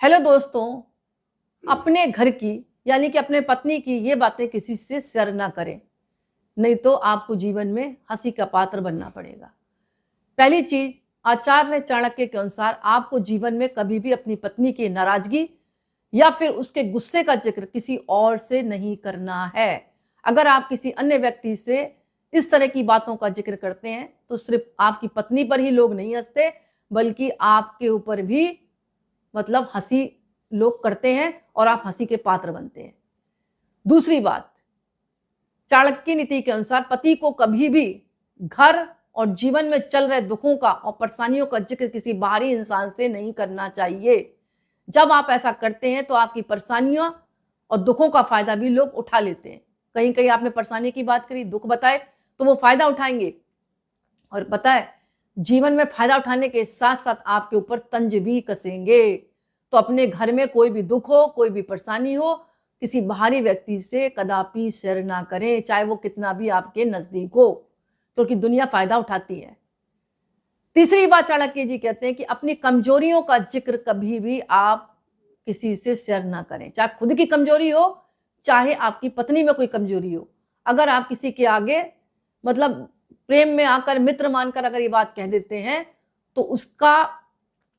Hello दोस्तों, अपने घर की यानी कि अपने पत्नी की ये बातें किसी से शेयर ना करें, नहीं तो आपको जीवन में हंसी का पात्र बनना पड़ेगा। पहली चीज, आचार्य चाणक्य के अनुसार आपको जीवन में कभी भी अपनी पत्नी की नाराजगी या फिर उसके गुस्से का जिक्र किसी और से नहीं करना है। अगर आप किसी अन्य व्यक्ति से इस तरह की बातों का जिक्र करते हैं तो सिर्फ आपकी पत्नी पर ही लोग नहीं हंसते, बल्कि आपके ऊपर भी हंसी लोग करते हैं और आप हंसी के पात्र बनते हैं। दूसरी बात, चाणक्य नीति के अनुसार पति को कभी भी घर और जीवन में चल रहे दुखों का और परेशानियों का जिक्र किसी बाहरी इंसान से नहीं करना चाहिए। जब आप ऐसा करते हैं तो आपकी परेशानियों और दुखों का फायदा भी लोग उठा लेते हैं। कहीं कहीं आपने परेशानी की बात करी, दुख बताए, तो वो फायदा उठाएंगे। और पता है, जीवन में फायदा उठाने के साथ साथ आपके ऊपर तंज भी कसेंगे। तो अपने घर में कोई भी दुख हो, कोई भी परेशानी हो, किसी बाहरी व्यक्ति से कदापि शेयर ना करें, चाहे वो कितना भी आपके नजदीक हो, क्योंकि दुनिया फायदा उठाती है। तीसरी बात, चाणक्य जी कहते हैं कि अपनी कमजोरियों का जिक्र कभी भी आप किसी से शेयर ना करें, चाहे खुद की कमजोरी हो, चाहे आपकी पत्नी में कोई कमजोरी हो। अगर आप किसी के आगे प्रेम में आकर, मित्र मानकर अगर ये बात कह देते हैं तो उसका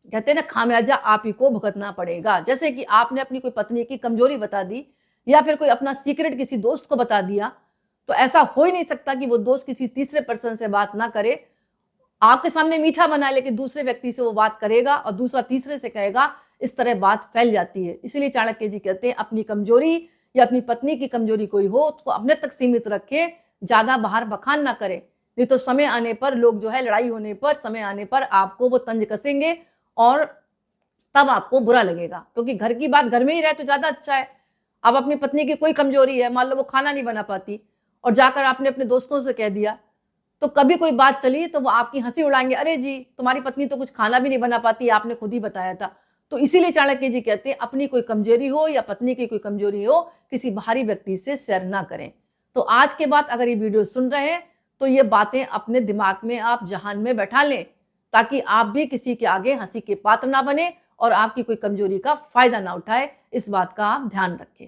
कहते हैं ना, खामियाजा आप ही को भुगतना पड़ेगा। जैसे कि आपने अपनी कोई पत्नी की कमजोरी बता दी या फिर कोई अपना सीक्रेट किसी दोस्त को बता दिया, तो ऐसा हो ही नहीं सकता कि वो दोस्त किसी तीसरे पर्सन से बात ना करे। आपके सामने मीठा बना, लेकिन दूसरे व्यक्ति से वो बात करेगा और दूसरा तीसरे से कहेगा, इस तरह बात फैल जाती है। इसलिए चाणक्य जी कहते हैं अपनी कमजोरी या अपनी पत्नी की कमजोरी कोई हो उसको अपने तक सीमित रखे, ज्यादा बाहर बखान ना करे, नहीं तो समय आने पर लोग जो है, लड़ाई होने पर, समय आने पर आपको वो तंज कसेंगे और तब आपको बुरा लगेगा। क्योंकि घर की बात घर में ही रहे तो ज्यादा अच्छा है। अब अपनी पत्नी की कोई कमजोरी है, मान लो वो खाना नहीं बना पाती, और जाकर आपने अपने दोस्तों से कह दिया, तो कभी कोई बात चली तो वो आपकी हंसी उड़ाएंगे, अरे जी तुम्हारी पत्नी तो कुछ खाना भी नहीं बना पाती, आपने खुद ही बताया था। तो इसीलिए चाणक्य जी कहते हैं अपनी कोई कमजोरी हो या पत्नी की कोई कमजोरी हो, किसी बाहरी व्यक्ति से शेयर ना करें। तो आज के बाद अगर ये वीडियो सुन रहे हैं तो ये बातें अपने दिमाग में आप जहान में बैठा लें, ताकि आप भी किसी के आगे हंसी के पात्र ना बने और आपकी कोई कमजोरी का फायदा ना उठाए। इस बात का आप ध्यान रखें।